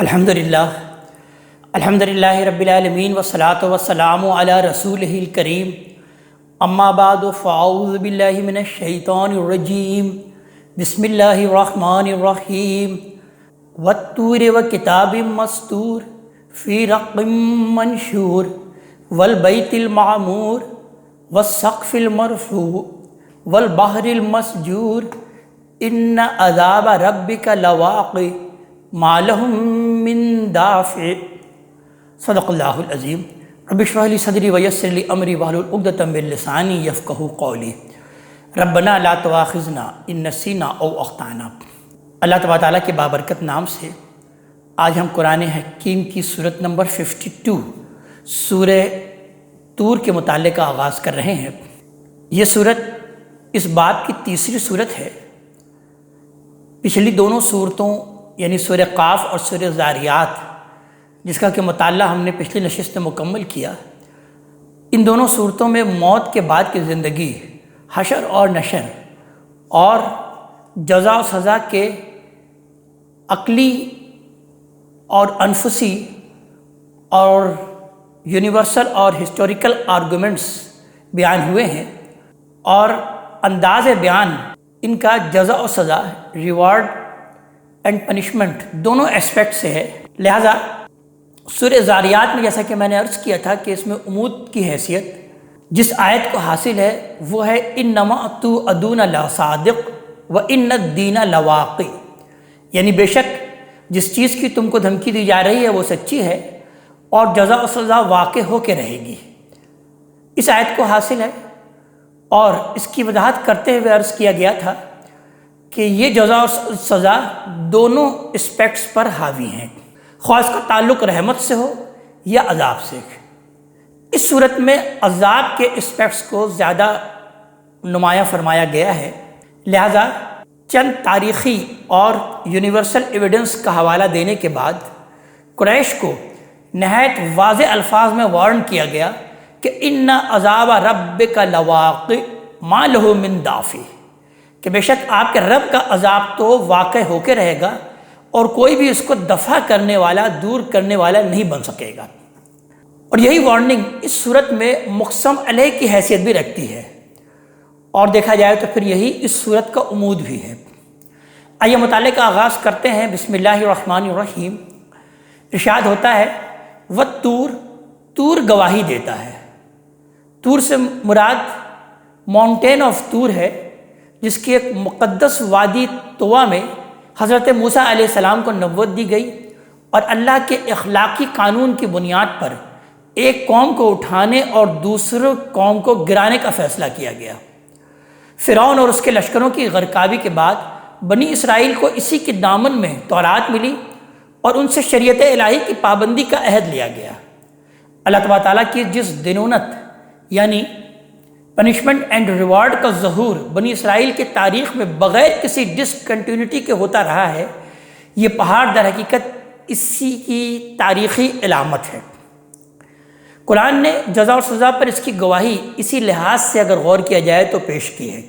الحمدللہ رب العالمین والصلاة والسلام علی رسولہ الکریم، اما بعد فاعوذ باللہ من الشیطان الرجیم، بسم اللہ الرحمن الرحیم، والطور وکتاب مسطور فی رق منشور والبیت المعمور والسقف المرفوع والبحر المسجور ان عذاب ربک لواقع ما لهم من دافع۔ صدق اللہ العظیم۔ رب اشرح لی صدری ویسر لی امری واحلل عقدۃ من لسانی یفقہوا قولی۔ ربنا لا تؤاخذنا ان نسینا او اخطانا۔ اللہ تبارک تعالیٰ کے بابرکت نام سے آج ہم قرآن حکیم کی سورت نمبر 52 سورہ طور کے متعلق کا آغاز کر رہے ہیں۔ یہ سورت اس باب کی تیسری سورت ہے۔ پچھلی دونوں صورتوں یعنی سورہ قاف اور سورہ ذاریات، جس کا کہ مطالعہ ہم نے پچھلی نشست میں مکمل کیا، ان دونوں صورتوں میں موت کے بعد کی زندگی، حشر اور نشر اور جزا و سزا کے عقلی اور انفسی اور یونیورسل اور ہسٹوریکل آرگومنٹس بیان ہوئے ہیں، اور انداز بیان ان کا جزا و سزا، ریوارڈ اینڈ پنشمنٹ دونوں اسپیکٹ سے ہے۔ لہٰذا سورہ ذاریات میں جیسا کہ میں نے عرض کیا تھا کہ اس میں عمود کی حیثیت جس آیت کو حاصل ہے وہ ہے انما توعدون لصادق وان الدین لواقع، یعنی بے شک جس چیز کی تم کو دھمکی دی جا رہی ہے وہ سچی ہے اور جزا و سزا واقع ہو کے رہے گی۔ اس آیت کو حاصل ہے، اور اس کی وضاحت کرتے ہوئے عرض کیا گیا تھا کہ یہ جزا و سزا دونوں اسپیکٹس پر حاوی ہیں، خواہ اس کا تعلق رحمت سے ہو یا عذاب سے۔ اس صورت میں عذاب کے اسپیکٹس کو زیادہ نمایاں فرمایا گیا ہے، لہذا چند تاریخی اور یونیورسل ایویڈنس کا حوالہ دینے کے بعد قریش کو نہایت واضح الفاظ میں وارن کیا گیا کہ ان عذاب ربک لواقع ما لہ من دافع، کہ بے شک آپ کے رب کا عذاب تو واقع ہو کے رہے گا اور کوئی بھی اس کو دفع کرنے والا، دور کرنے والا نہیں بن سکے گا۔ اور یہی وارننگ اس صورت میں مقسم علیہ کی حیثیت بھی رکھتی ہے، اور دیکھا جائے تو پھر یہی اس صورت کا عمود بھی ہے۔ آئیے مطالعے کا آغاز کرتے ہیں۔ بسم اللہ الرحمن الرحیم۔ ارشاد ہوتا ہے والطور، طور گواہی دیتا ہے۔ طور سے مراد ماؤنٹین آف طور ہے، جس کی ایک مقدس وادی طویٰ میں حضرت موسیٰ علیہ السلام کو نبوت دی گئی، اور اللہ کے اخلاقی قانون کی بنیاد پر ایک قوم کو اٹھانے اور دوسرے قوم کو گرانے کا فیصلہ کیا گیا۔ فرعون اور اس کے لشکروں کی غرقابی کے بعد بنی اسرائیل کو اسی کے دامن میں تورات ملی، اور ان سے شریعت الہی کی پابندی کا عہد لیا گیا۔ اللہ تبارک تعالیٰ کی جس دنونت یعنی پنشمنٹ اینڈ ریوارڈ کا ظہور بنی اسرائیل کی تاریخ میں بغیر کسی ڈسکنٹینیوٹی کے ہوتا رہا ہے، یہ پہاڑ در حقیقت اسی کی تاریخی علامت ہے۔ قرآن نے جزا و سزا پر اس کی گواہی اسی لحاظ سے اگر غور کیا جائے تو پیش کی ہے۔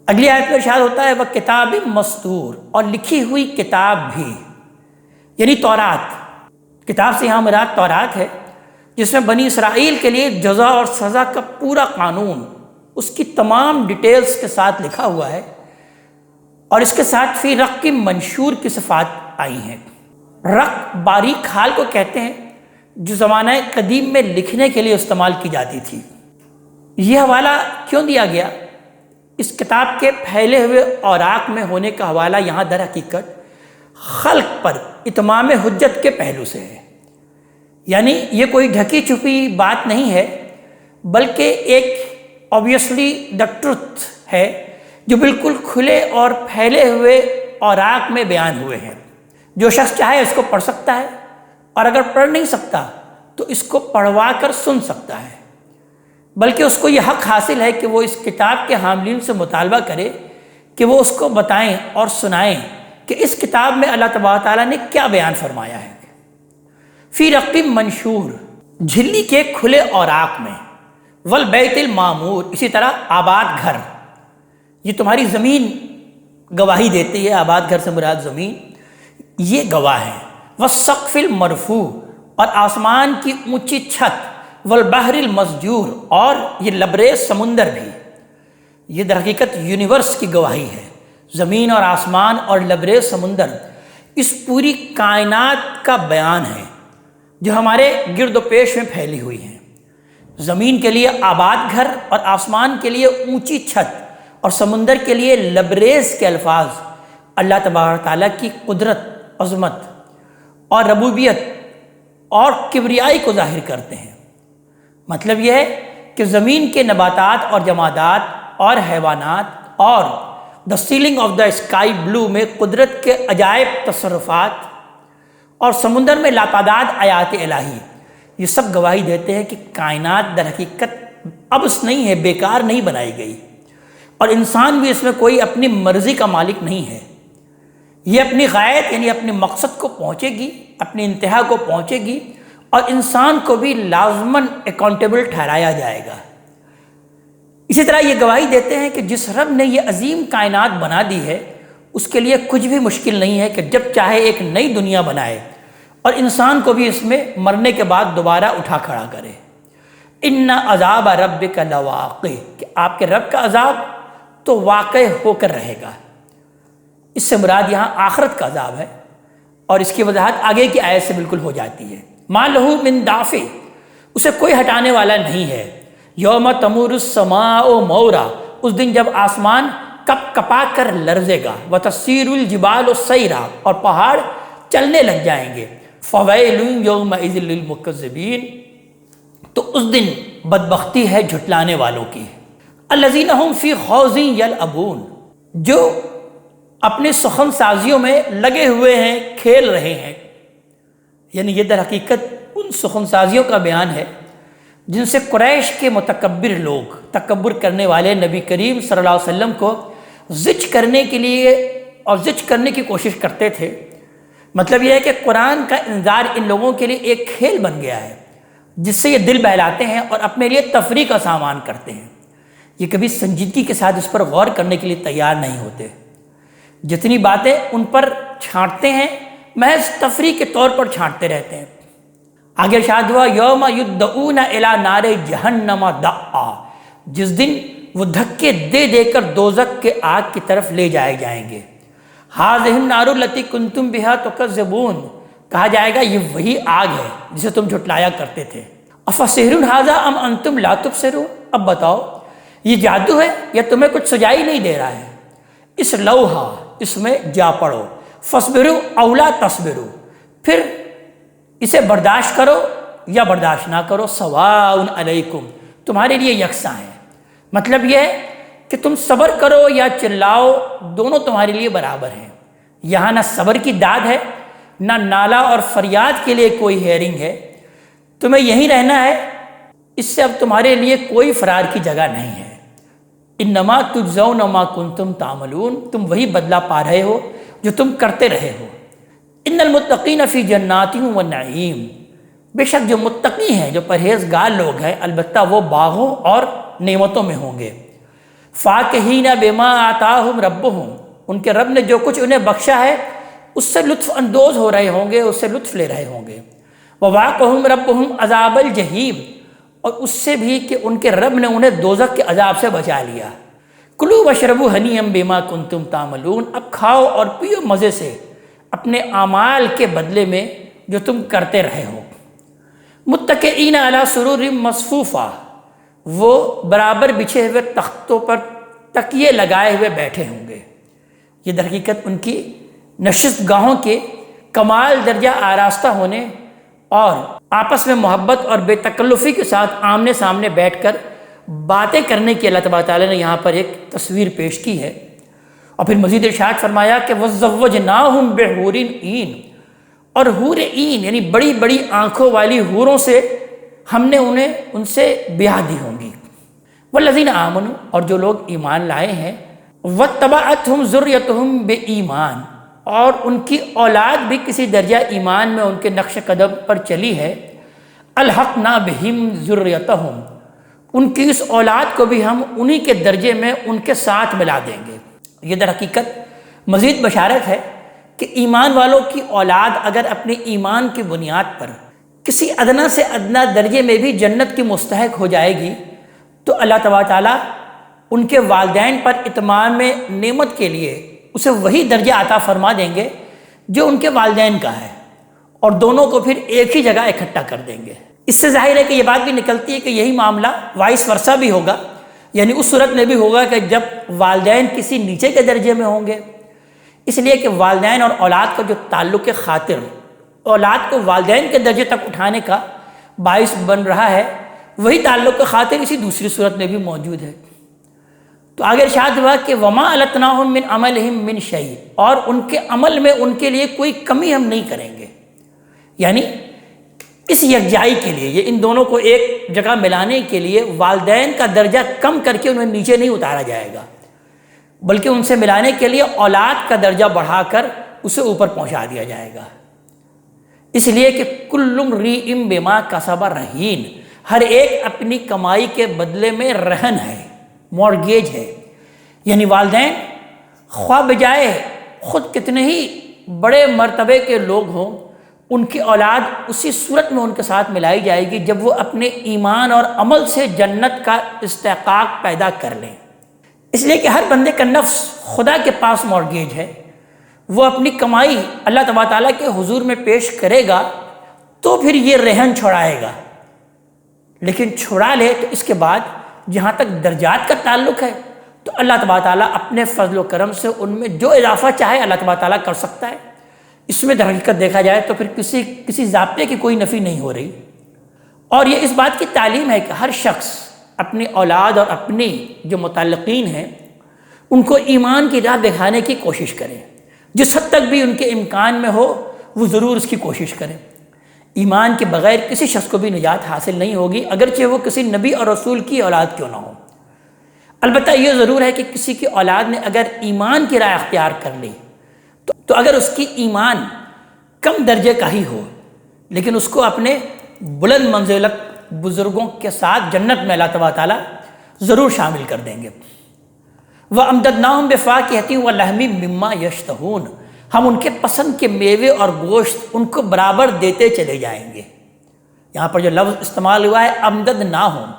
اگلی آیت میں ارشاد ہوتا ہے وَكِتَابٍ مَّسْطُورٍ، اور لکھی ہوئی کتاب بھی، یعنی تورات۔ کتاب سے یہاں مراد تورات ہے، جس میں بنی اسرائیل کے لیے جزا اور سزا کا پورا قانون اس کی تمام ڈیٹیلز کے ساتھ لکھا ہوا ہے، اور اس کے ساتھ فی رق منشور کی صفات آئی ہیں۔ رق باریک کھال کو کہتے ہیں جو زمانہ قدیم میں لکھنے کے لیے استعمال کی جاتی تھی۔ یہ حوالہ کیوں دیا گیا؟ اس کتاب کے پھیلے ہوئے اوراق میں ہونے کا حوالہ یہاں در حقیقت خلق پر اتمام حجت کے پہلو سے ہے، یعنی یہ کوئی ڈھکی چھپی بات نہیں ہے، بلکہ ایک obviously the truth ہے جو بالکل کھلے اور پھیلے ہوئے اوراق میں بیان ہوئے ہیں۔ جو شخص چاہے اس کو پڑھ سکتا ہے، اور اگر پڑھ نہیں سکتا تو اس کو پڑھوا کر سن سکتا ہے، بلکہ اس کو یہ حق حاصل ہے کہ وہ اس کتاب کے حاملین سے مطالبہ کرے کہ وہ اس کو بتائیں اور سنائیں کہ اس کتاب میں اللہ تبارک تعالیٰ نے کیا بیان فرمایا ہے۔ فی رق منشور، جھلی کے کھلے اوراق میں، والبیت المعمور، اسی طرح آباد گھر۔ یہ تمہاری زمین گواہی دیتی ہے، آباد گھر سے مراد زمین، یہ گواہ ہے۔ والسقف المرفوع، اور آسمان کی اونچی چھت، والبحر المسجور، اور یہ لبریز سمندر بھی۔ یہ در حقیقت یونیورس کی گواہی ہے، زمین اور آسمان اور لبریز سمندر اس پوری کائنات کا بیان ہے جو ہمارے گرد و پیش میں پھیلی ہوئی ہیں۔ زمین کے لیے آباد گھر اور آسمان کے لیے اونچی چھت اور سمندر کے لیے لبریز کے الفاظ اللہ تبارک تعالیٰ کی قدرت، عظمت اور ربوبیت اور کبریائی کو ظاہر کرتے ہیں۔ مطلب یہ ہے کہ زمین کے نباتات اور جمادات اور حیوانات اور the ceiling of the sky blue میں قدرت کے عجائب تصرفات اور سمندر میں لاتعداد آیات الہی، یہ سب گواہی دیتے ہیں کہ کائنات در حقیقت ابس نہیں ہے، بیکار نہیں بنائی گئی، اور انسان بھی اس میں کوئی اپنی مرضی کا مالک نہیں ہے۔ یہ اپنی غایت یعنی اپنے مقصد کو پہنچے گی، اپنی انتہا کو پہنچے گی، اور انسان کو بھی لازماً اکاؤنٹیبل ٹھہرایا جائے گا۔ اسی طرح یہ گواہی دیتے ہیں کہ جس رب نے یہ عظیم کائنات بنا دی ہے اس کے لیے کچھ بھی مشکل نہیں ہے کہ جب چاہے ایک نئی دنیا بنائے اور انسان کو بھی اس میں مرنے کے بعد دوبارہ اٹھا کھڑا کرے۔ ان عذاب ربک لواقع، کہ آپ کے رب کا عذاب تو واقع ہو کر رہے گا۔ اس سے مراد یہاں آخرت کا عذاب ہے، اور اس کی وضاحت آگے کی آیت سے بالکل ہو جاتی ہے۔ ما لہ من دافع، اسے کوئی ہٹانے والا نہیں ہے۔ یوم تمور السماء مورا، اس دن جب آسمان کپ کپا کر لرزے گا۔ وتسیر الجبال سیرا، اور پہاڑ چلنے لگ جائیں گے۔ فویل یومئذ للمکذبین، تو اس دن بدبختی ہے جھٹلانے والوں کی۔ الذین هم فی خوض یلعبون، جو اپنی سخن سازیوں میں لگے ہوئے ہیں، کھیل رہے ہیں۔ یعنی یہ در حقیقت ان سخن سازیوں کا بیان ہے جن سے قریش کے متکبر لوگ، تکبر کرنے والے نبی کریم صلی اللہ علیہ وسلم کو زج کرنے کے لیے اور زج کرنے کی کوشش کرتے تھے۔ مطلب یہ ہے کہ قرآن کا انذار ان لوگوں کے لیے ایک کھیل بن گیا ہے جس سے یہ دل بہلاتے ہیں اور اپنے لیے تفریح کا سامان کرتے ہیں۔ یہ کبھی سنجیدگی کے ساتھ اس پر غور کرنے کے لیے تیار نہیں ہوتے۔ جتنی باتیں ان پر چھانٹتے ہیں محض تفریح کے طور پر چھانٹتے رہتے ہیں۔ آگے ارشاد ہوا یوم یدعون الی نار جہنم دعا، جس دن وہ دھکے دے دے کر دوزخ کے آگ کی طرف لے جائے جائیں گے۔ ھذہ النار التی کنتم بہا تکذبون، کہا جائے گا یہ وہی آگ ہے جسے تم جھٹلایا کرتے تھے۔ افسحر ھذا ام انتم لا تبصرون، اب بتاؤ یہ جادو ہے یا تمہیں کچھ سجائی نہیں دے رہا ہے؟ اس لوحا، اس میں جا پڑو، فصبروا او لا تصبروا، پھر اسے برداشت کرو یا برداشت نہ کرو، سواء علیکم، تمہارے لیے یکساں ہے۔ مطلب یہ ہے کہ تم صبر کرو یا چلاؤ، دونوں تمہارے لیے برابر ہیں۔ یہاں نہ صبر کی داد ہے، نہ نالا اور فریاد کے لیے کوئی ہیئرنگ ہے، تمہیں یہیں رہنا ہے، اس سے اب تمہارے لیے کوئی فرار کی جگہ نہیں ہے۔ انما تجزون ما کنتم تعملون، تم وہی بدلہ پا رہے ہو جو تم کرتے رہے ہو۔ ان المتقین فی جنات و نعیم، بے شک جو متقی ہیں، جو پرہیزگار لوگ ہیں، البتہ وہ باغوں اور نعمتوں میں ہوں گے۔ فاکہین بما آتاہم ربہم، ان کے رب نے جو کچھ انہیں بخشا ہے اس سے لطف اندوز ہو رہے ہوں گے، اس سے لطف لے رہے ہوں گے۔ وواقہم ربہم عذاب الجحیم، اور اس سے بھی کہ ان کے رب نے انہیں دوزخ کے عذاب سے بچا لیا۔ کلوا واشربوا ہنیئا بما کنتم تعملون، اب کھاؤ اور پیو مزے سے اپنے اعمال کے بدلے میں جو تم کرتے رہے ہو۔ متکئین علی سرور مصفوفہ، وہ برابر بچھے ہوئے تختوں پر تکیے لگائے ہوئے بیٹھے ہوں گے۔ یہ در حقیقت ان کی نشست گاہوں کے کمال درجہ آراستہ ہونے اور آپس میں محبت اور بے تکلفی کے ساتھ آمنے سامنے بیٹھ کر باتیں کرنے کی اللہ تبارک تعالیٰ نے یہاں پر ایک تصویر پیش کی ہے۔ اور پھر مزید ارشاد فرمایا کہ وَزَوَّجْنَاهُمْ بِحُورٍ عِین، اور حور عین یعنی بڑی بڑی آنکھوں والی حوروں سے ہم نے انہیں ان سے بیاہ دی ہوں گی۔ وَالَّذِينَ آمَنُوا، اور جو لوگ ایمان لائے ہیں، وَاتَّبَعَتْهُمْ ذُرِّيَّتُهُمْ بِإِيمَانٍ، اور ان کی اولاد بھی کسی درجہ ایمان میں ان کے نقش قدم پر چلی ہے۔ الحقنا بہم ذریتہم، ان کی اس اولاد کو بھی ہم انہی کے درجے میں ان کے ساتھ ملا دیں گے۔ یہ در حقیقت مزید بشارت ہے کہ ایمان والوں کی اولاد اگر اپنے ایمان کی بنیاد پر کسی ادنا سے ادنا درجے میں بھی جنت کی مستحق ہو جائے گی تو اللہ تبارک تعالیٰ ان کے والدین پر اتمام نعمت کے لیے اسے وہی درجہ عطا فرما دیں گے جو ان کے والدین کا ہے، اور دونوں کو پھر ایک ہی جگہ اکٹھا کر دیں گے۔ اس سے ظاہر ہے کہ یہ بات بھی نکلتی ہے کہ یہی معاملہ وائس ورثہ بھی ہوگا، یعنی اس صورت میں بھی ہوگا کہ جب والدین کسی نیچے کے درجے میں ہوں گے، اس لیے کہ والدین اور اولاد کا جو تعلق خاطر اولاد کو والدین کے درجے تک اٹھانے کا باعث بن رہا ہے، وہی تعلق خاطر اسی دوسری صورت میں بھی موجود ہے۔ تو آگے ارشاد ہوا کہ وما التناہم من عملہم من شیء، اور ان کے عمل میں ان کے لیے کوئی کمی ہم نہیں کریں گے، یعنی اس یکجائی کے لیے، یہ ان دونوں کو ایک جگہ ملانے کے لیے والدین کا درجہ کم کر کے انہیں نیچے نہیں اتارا جائے گا، بلکہ ان سے ملانے کے لیے اولاد کا درجہ بڑھا کر اسے اوپر پہنچا دیا جائے گا، اس لیے کہ کل امرئ بما کسب رہین، ہر ایک اپنی کمائی کے بدلے میں رہن ہے، مورگیج ہے، یعنی والدین خواہ بجائے خود کتنے ہی بڑے مرتبے کے لوگ ہوں، ان کی اولاد اسی صورت میں ان کے ساتھ ملائی جائے گی جب وہ اپنے ایمان اور عمل سے جنت کا استحقاق پیدا کر لیں۔ اس لیے کہ ہر بندے کا نفس خدا کے پاس مورگیج ہے، وہ اپنی کمائی اللہ تبارک تعالیٰ کے حضور میں پیش کرے گا تو پھر یہ رہن چھڑائے گا، لیکن چھڑا لے تو اس کے بعد جہاں تک درجات کا تعلق ہے تو اللہ تبارک تعالیٰ اپنے فضل و کرم سے ان میں جو اضافہ چاہے اللہ تبارک تعالیٰ کر سکتا ہے۔ اس میں در حقیقت دیکھا جائے تو پھر کسی ضابطے کی کوئی نفی نہیں ہو رہی، اور یہ اس بات کی تعلیم ہے کہ ہر شخص اپنی اولاد اور اپنی جو متعلقین ہیں ان کو ایمان کی راہ دکھانے کی کوشش کرے، جس حد تک بھی ان کے امکان میں ہو وہ ضرور اس کی کوشش کرے۔ ایمان کے بغیر کسی شخص کو بھی نجات حاصل نہیں ہوگی، اگرچہ وہ کسی نبی اور رسول کی اولاد کیوں نہ ہو۔ البتہ یہ ضرور ہے کہ کسی کی اولاد نے اگر ایمان کی راہ اختیار کر لی تو اگر اس کی ایمان کم درجے کا ہی ہو لیکن اس کو اپنے بلند منزلت بزرگوں کے ساتھ جنت میں اللہ تبارک تعالیٰ ضرور شامل کر دیں گے۔ وَأَمْدَدْنَاهُمْ بِفَاكِهَةٍ وَلَحْمٍ مِّمَّا يَشْتَهُونَ، ہم ان کے پسند کے میوے اور گوشت ان کو برابر دیتے چلے جائیں گے۔ یہاں پر جو لفظ استعمال ہوا ہے امددناہم،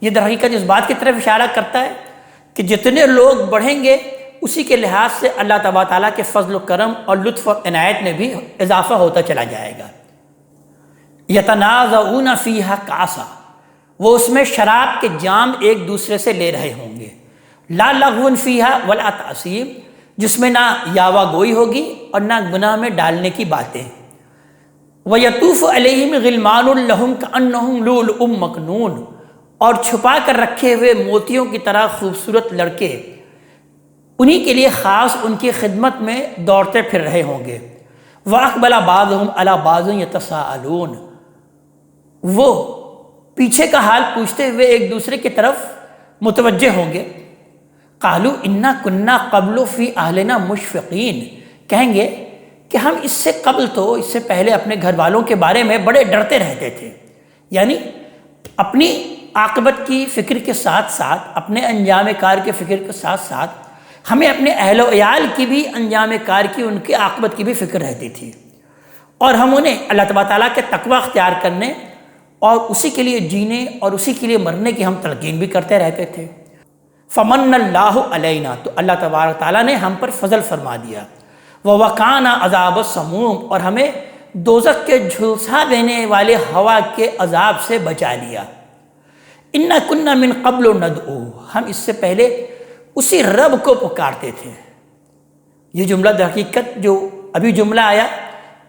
یہ در حقیقت اس بات کی طرف اشارہ کرتا ہے کہ جتنے لوگ بڑھیں گے اسی کے لحاظ سے اللہ تبارک تعالیٰ کے فضل و کرم اور لطف و عنایت میں بھی اضافہ ہوتا چلا جائے گا۔ یتنازعون فیہا کاسا، وہ اس میں شراب کے جام ایک دوسرے سے لے رہے ہوں گے، لا لغو فیہا ولا تعصیم، جس میں نہ یاوہ گوئی ہوگی اور نہ گناہ میں ڈالنے کی باتیں۔ وَيَطُوفُ عَلَيْهِمْ غِلْمَانٌ لَهُمْ كَأَنَّهُمْ لُؤْلُؤٌ مَّكْنُونٌ، اور چھپا کر رکھے ہوئے موتیوں کی طرح خوبصورت لڑکے انہی کے لیے خاص ان کی خدمت میں دوڑتے پھر رہے ہوں گے۔ وَأَقْبَلَ بَعْضُهُمْ عَلَى بَعْضٍ يَتَسَاءَلُونَ، وہ پیچھے کا حال پوچھتے ہوئے ایک دوسرے کی طرف متوجہ ہوں گے۔ قَالُوا إِنَّا كُنَّا قَبْلُ فِي أَهْلِنَا مُشْفِقِينَ، کہیں گے کہ ہم اس سے قبل تو اس سے پہلے اپنے گھر والوں کے بارے میں بڑے ڈرتے رہتے تھے، یعنی اپنی عاقبت کی فکر کے ساتھ ساتھ، اپنے انجام کار کے فکر کے ساتھ ساتھ ہمیں اپنے اہل و عیال کی بھی انجام کار کی، ان کی عاقبت کی بھی فکر رہتی تھی، اور ہم انہیں اللہ تبارک تعالیٰ کے تقوی اختیار کرنے اور اسی کے لیے جینے اور اسی کے لیے مرنے کی ہم تلقین بھی کرتے رہتے تھے۔ فمن اللہ علینا، تو اللہ تبارک تعالیٰ نے ہم پر فضل فرما دیا۔ وَوَقَانَا عَذَابَ السَّمُومِ، اور ہمیں دوزخ کے جھلسا دینے والے ہوا کے عذاب سے بچا لیا۔ اِنَّا كُنَّا مِن قَبْلُ نَدْعُوهُ، ہم اس سے پہلے اسی رب کو پکارتے تھے۔ یہ جملہ در حقیقت جو ابھی جملہ آیا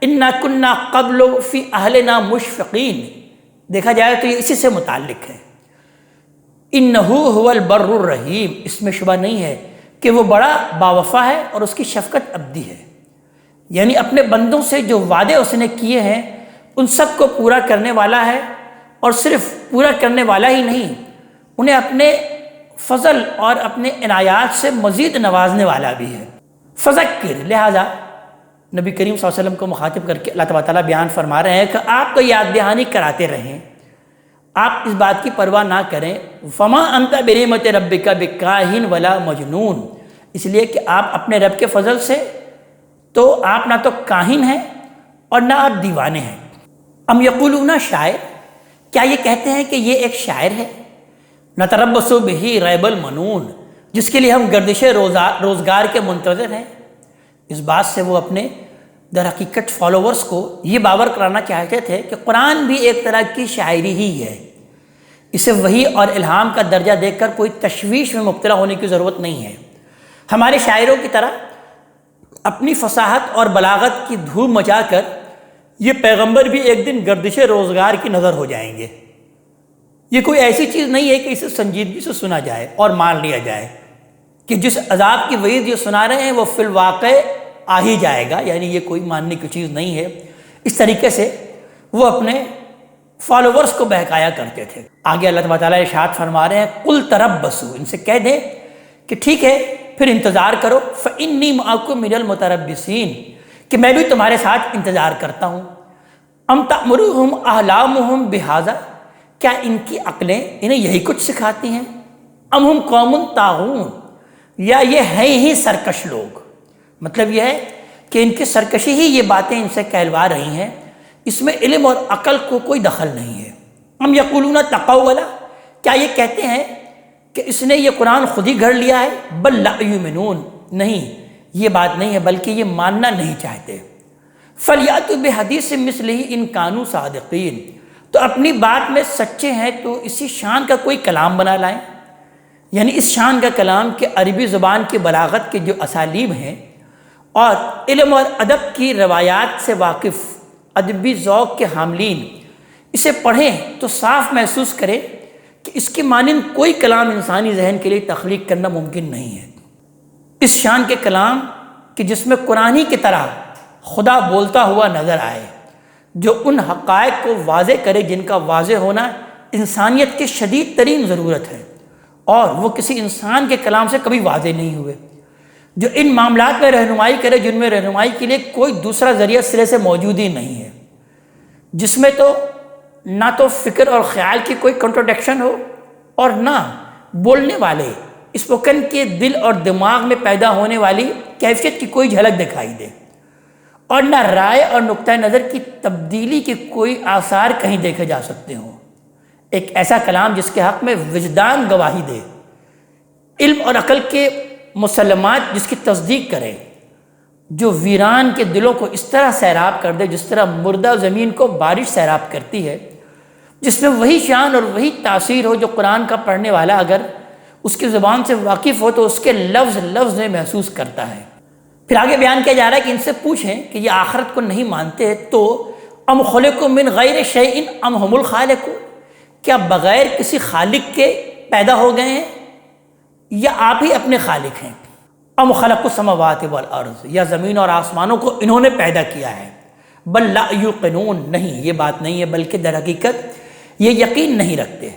اِنَّا كُنَّا قَبْلُ فِي أَهْلِنَا مُشْفِقِينَ، دیکھا جائے تو یہ اسی سے متعلق ہے۔ إِنَّهُ هُوَ الْبَرُّ الرَّحِيمُ، اس میں شبہ نہیں ہے کہ وہ بڑا باوفا ہے اور اس کی شفقت ابدی ہے، یعنی اپنے بندوں سے جو وعدے اس نے کیے ہیں ان سب کو پورا کرنے والا ہے، اور صرف پورا کرنے والا ہی نہیں، انہیں اپنے فضل اور اپنے عنایات سے مزید نوازنے والا بھی ہے۔ فذکر، لہذا نبی کریم صلی اللہ علیہ وسلم کو مخاطب کر کے اللہ تبارک تعالیٰ بیان فرما رہے ہیں کہ آپ کو یاد دہانی کراتے رہیں، آپ اس بات کی پرواہ نہ کریں۔ فما انت بنعمت ربک بکاہن ولا مجنون، اس لیے کہ آپ اپنے رب کے فضل سے تو آپ نہ تو کاہن ہیں اور نہ آپ دیوانے ہیں۔ ام یقولون شاعر، کیا یہ کہتے ہیں کہ یہ ایک شاعر ہے؟ نتربص بہ ریب المنون، جس کے لیے ہم گردش روزگار کے منتظر ہیں۔ اس بات سے وہ اپنے در حقیقت فالوورز کو یہ باور کرانا چاہتے تھے کہ قرآن بھی ایک طرح کی شاعری ہی ہے، اسے وحی اور الہام کا درجہ دے کر کوئی تشویش میں مبتلا ہونے کی ضرورت نہیں ہے۔ ہمارے شاعروں کی طرح اپنی فصاحت اور بلاغت کی دھوم مچا کر یہ پیغمبر بھی ایک دن گردش روزگار کی نظر ہو جائیں گے۔ یہ کوئی ایسی چیز نہیں ہے کہ اسے سنجیدگی سے سنا جائے اور مان لیا جائے کہ جس عذاب کی وعید یہ سنا رہے ہیں وہ فی الواقع آ ہی جائے گا، یعنی یہ کوئی ماننے کی چیز نہیں ہے۔ اس طریقے سے وہ اپنے فالوورز کو بہکایا کرتے تھے۔ آگے اللہ تعالیٰ ارشاد فرما رہے ہیں قل تربصوا، ان سے کہہ دیں کہ ٹھیک ہے پھر انتظار کرو، فإنی معکم من المتربصین، کہ میں بھی تمہارے ساتھ انتظار کرتا ہوں۔ ام تأمرهم احلامهم بہذا، کیا ان کی عقلیں انہیں یہی کچھ سکھاتی ہیں؟ ام ہم قوم طاغون، یا یہ ہیں ہی سرکش لوگ۔ مطلب یہ ہے کہ ان کی سرکشی ہی یہ باتیں ان سے کہلوا رہی ہیں، اس میں علم اور عقل کو کوئی دخل نہیں ہے۔ ام یقولون تقولا، کیا یہ کہتے ہیں کہ اس نے یہ قرآن خود ہی گھڑ لیا ہے؟ بل لا یؤمنون، نہیں یہ بات نہیں ہے، بلکہ یہ ماننا نہیں چاہتے۔ فلیأتوا بحدیث مثلہ ان کانوا صادقین، تو اپنی بات میں سچے ہیں تو اسی شان کا کوئی کلام بنا لائیں، یعنی اس شان کا کلام کہ عربی زبان کی بلاغت کے جو اسالیب ہیں اور علم اور ادب کی روایات سے واقف ادبی ذوق کے حاملین اسے پڑھیں تو صاف محسوس کریں کہ اس کی مانند کوئی کلام انسانی ذہن کے لیے تخلیق کرنا ممکن نہیں ہے۔ اس شان کے کلام کہ جس میں قرآن ہی کی طرح خدا بولتا ہوا نظر آئے، جو ان حقائق کو واضح کرے جن کا واضح ہونا انسانیت کی شدید ترین ضرورت ہے، اور وہ کسی انسان کے کلام سے کبھی واضح نہیں ہوئے، جو ان معاملات میں رہنمائی کرے جن میں رہنمائی کے لیے کوئی دوسرا ذریعہ سرے سے موجود ہی نہیں ہے، جس میں تو نہ تو فکر اور خیال کی کوئی کنٹروڈکشن ہو اور نہ بولنے والے اسپوکن کے دل اور دماغ میں پیدا ہونے والی کیفیت کی کوئی جھلک دکھائی دے، اور نہ رائے اور نقطہ نظر کی تبدیلی کے کوئی آثار کہیں دیکھے جا سکتے ہوں۔ ایک ایسا کلام جس کے حق میں وجدان گواہی دے، علم اور عقل کے مسلمات جس کی تصدیق کرے، جو ویران کے دلوں کو اس طرح سیراب کر دے جس طرح مردہ زمین کو بارش سیراب کرتی ہے، جس میں وہی شان اور وہی تاثیر ہو جو قرآن کا پڑھنے والا اگر اس کی زبان سے واقف ہو تو اس کے لفظ لفظ میں محسوس کرتا ہے۔ پھر آگے بیان کیا جا رہا ہے کہ ان سے پوچھیں کہ یہ آخرت کو نہیں مانتے تو ام خلقوا من غیر شیء ام هم الخالقون، کیا بغیر کسی خالق کے پیدا ہو گئے ہیں یا آپ ہی اپنے خالق ہیں؟ ام خلقوا السماوات والارض، یا زمین اور آسمانوں کو انہوں نے پیدا کیا ہے؟ بل لا یوقنون، نہیں یہ بات نہیں ہے، بلکہ در حقیقت یہ یقین نہیں رکھتے۔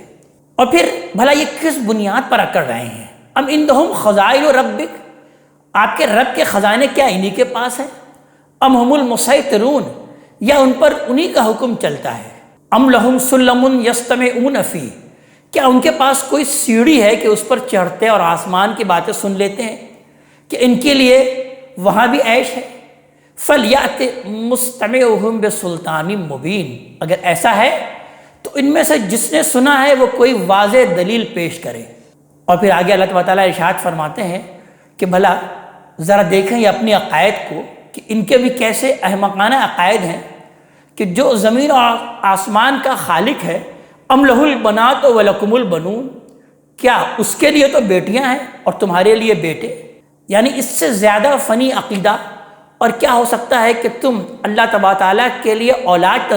اور پھر بھلا یہ کس بنیاد پر اکڑ رہے ہیں؟ ام عندہم خزائن ربک، آپ کے رب کے خزانے کیا انہی کے پاس ہیں؟ ام ہم المسیطرون، یا ان پر انہی کا حکم چلتا ہے؟ ام لہم سلم یستمعون فیہ، کیا ان کے پاس کوئی سیڑھی ہے کہ اس پر چڑھتے اور آسمان کی باتیں سن لیتے ہیں کہ ان کے لیے وہاں بھی عیش ہے؟ فلیأت مستمعہم بسلطان مبین، اگر ایسا ہے تو ان میں سے جس نے سنا ہے وہ کوئی واضح دلیل پیش کرے۔ اور پھر آگے اللہ تعالیٰ ارشاد فرماتے ہیں کہ بھلا ذرا دیکھیں یہ اپنی عقائد کو کہ ان کے بھی کیسے احمقانہ عقائد ہیں کہ جو زمین اور آسمان کا خالق ہے، ام لہ البنات ولکم البنون، کیا اس کے لیے تو بیٹیاں ہیں اور تمہارے لیے بیٹے؟ یعنی اس سے زیادہ فنی عقیدہ اور کیا ہو سکتا ہے کہ تم اللہ تبارک تعالیٰ کے لیے اولاد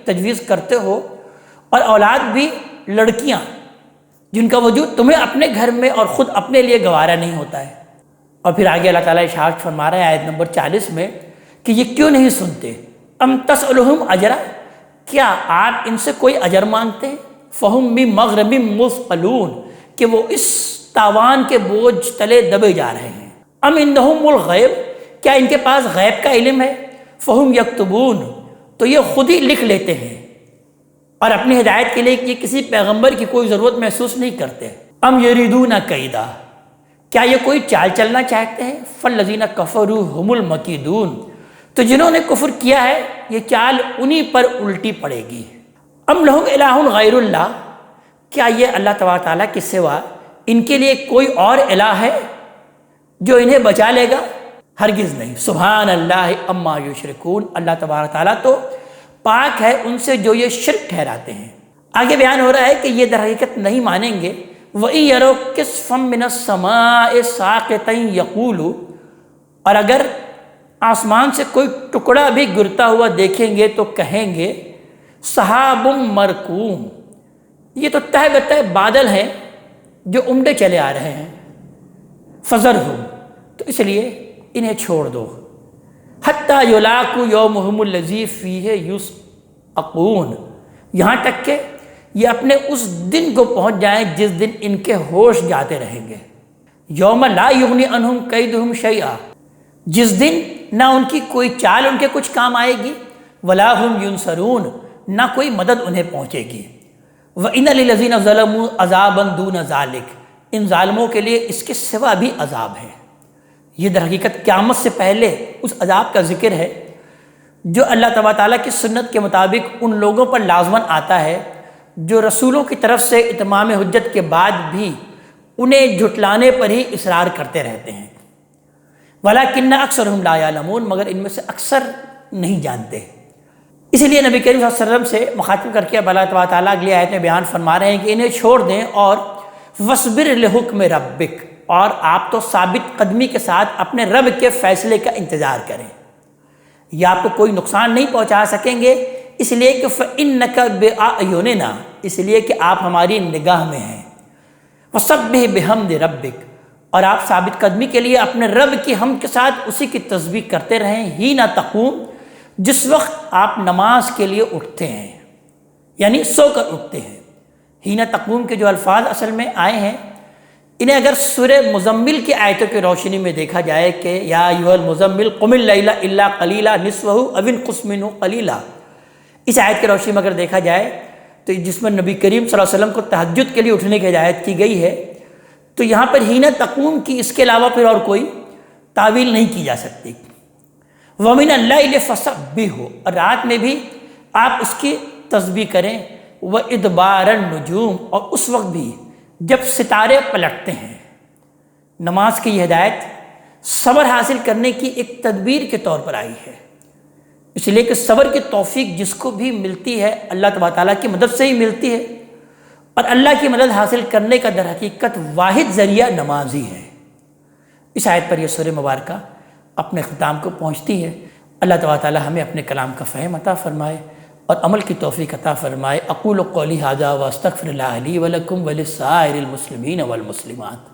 تجویز کرتے ہو، اور اولاد بھی لڑکیاں جن کا وجود تمہیں اپنے گھر میں اور خود اپنے لیے گوارا نہیں ہوتا ہے۔ اور پھر آگے اللہ تعالیٰ ارشاد فرما رہا ہے آیت نمبر 40 میں کہ یہ کیوں نہیں سنتے؟ ام تسألہم اجرا، کیا آپ ان سے کوئی اجر مانگتے ہیں؟ فہم من مغرم مثقلون، کہ وہ اس تاوان کے بوجھ تلے دبے جا رہے ہیں۔ ام عندہم الغیب، کیا ان کے پاس غیب کا علم ہے؟ فہم یکتبون، تو یہ خود ہی لکھ لیتے ہیں اور اپنی ہدایت کے لیے یہ کسی پیغمبر کی کوئی ضرورت محسوس نہیں کرتے۔ ام یریدون کیدا، کیا یہ کوئی چال چلنا چاہتے ہیں؟ فالذین کفروا هم المکیدون، تو جنہوں نے کفر کیا ہے یہ چال انہی پر الٹی پڑے گی۔ ام لہم الہ غیر اللہ، کیا یہ اللہ تبارک تعالیٰ کے سوا ان کے لیے کوئی اور الہ ہے جو انہیں بچا لے گا؟ ہرگز نہیں۔ سبحان اللہ عما یشرکون، اللہ تبارک تعالیٰ تو پاک ہے ان سے جو یہ شرک ٹھہراتے ہیں۔ آگے بیان ہو رہا ہے کہ یہ در حقیقت نہیں مانیں گے۔ وَإِن يَرَوْا كِسْفًا مِّنَ السَّمَاءِ سَاقِطًا يَقُولُوا، اور اگر آسمان سے کوئی ٹکڑا بھی گرتا ہوا دیکھیں گے تو کہیں گے سحاب مرکوم، یہ تو تہ بتہ بادل ہیں جو عمڈے چلے آ رہے ہیں۔ فذرہم، تو اس لیے انہیں چھوڑ دو۔ حتیٰ یلاقوا یومہم الذی فیہ یصعقون، یہاں تک کہ یہ اپنے اس دن کو پہنچ جائیں جس دن ان کے ہوش جاتے رہیں گے۔ یوم لا یغنی عنہم کیدہم شیئا، جس دن نہ ان کی کوئی چال ان کے کچھ کام آئے گی، ولا ہم ینصرون، نہ کوئی مدد انہیں پہنچے گی۔ وَإِنَّ لِلَّذِينَ ظَلَمُوا عَذَابًا دُونَ ذَلِكَ، ان ظالموں کے لیے اس کے سوا بھی عذاب ہے۔ یہ در حقیقت قیامت سے پہلے اس عذاب کا ذکر ہے جو اللہ تبارک تعالیٰ کی سنت کے مطابق ان لوگوں پر لازماً آتا ہے جو رسولوں کی طرف سے اتمام حجت کے بعد بھی انہیں جھٹلانے پر ہی اصرار کرتے رہتے ہیں۔ وَلَكِنَّ أَكْثَرَهُمْ لَا يَعْلَمُونَ، مگر ان میں سے اکثر نہیں جانتے۔ اسی لیے نبی کریم صلی اللہ علیہ وسلم سے مخاطب کر کے اللہ تبارک تعالیٰ اگلی آیت میں بیان فرما رہے ہیں کہ انہیں چھوڑ دیں اور وَاصْبِرْ لِحُكْمِ رَبِّكَ، اور آپ تو ثابت قدمی کے ساتھ اپنے رب کے فیصلے کا انتظار کریں۔ یہ آپ کو کوئی نقصان نہیں پہنچا سکیں گے، اس لیے کہ فَإِنَّكَ بِأَعْيُنِنَا، اس لیے کہ آپ ہماری نگاہ میں ہیں۔ وَسَبِّحْ بِحَمْدِ رَبِّكَ، اور آپ ثابت قدمی کے لیے اپنے رب کی حمد کے ساتھ اسی کی تسبیح کرتے رہیں، ہی نہ تقوم، جس وقت آپ نماز کے لیے اٹھتے ہیں، یعنی سو کر اٹھتے ہیں۔ ہی نہ تقوم کے جو الفاظ اصل میں آئے ہیں انہیں اگر سورہ مزمل کی آیتوں کی روشنی میں دیکھا جائے کہ یا ایھا المزمل قم اللیل الا قلیلا نصفہ او انقص منہ قلیلا، اس آیت کی روشنی میں اگر دیکھا جائے تو جس میں نبی کریم صلی اللہ علیہ وسلم کو تہجد کے لیے اٹھنے کی ہدایت کی گئی ہے، تو یہاں پر ہی نہ تقوم کی اس کے علاوہ پھر اور کوئی تعویل نہیں کی جا سکتی۔ وَمِنَ اللَّيْلِ فَسَبِّحْهُ، اور رات میں بھی آپ اس کی تسبیح کریں، وَإِدْبَارَ النُّجُومِ، اور اس وقت بھی جب ستارے پلٹتے ہیں۔ نماز کی یہ ہدایت صبر حاصل کرنے کی ایک تدبیر کے طور پر آئی ہے، اس لیے کہ صبر کی توفیق جس کو بھی ملتی ہے اللہ تبارک تعالیٰ کی مدد سے ہی ملتی ہے، اور اللہ کی مدد حاصل کرنے کا در حقیقت واحد ذریعہ نماز ہی ہے۔ اس آیت پر یہ سورہ مبارکہ اپنے اختتام کو پہنچتی ہے۔ اللہ تبارک تعالیٰ ہمیں اپنے کلام کا فہم عطا فرمائے اور عمل کی توفیق عطا فرمائے۔ اقول قولی ھذا واستغفر اللہ لی ولکم ولسائر المسلمین والمسلمات۔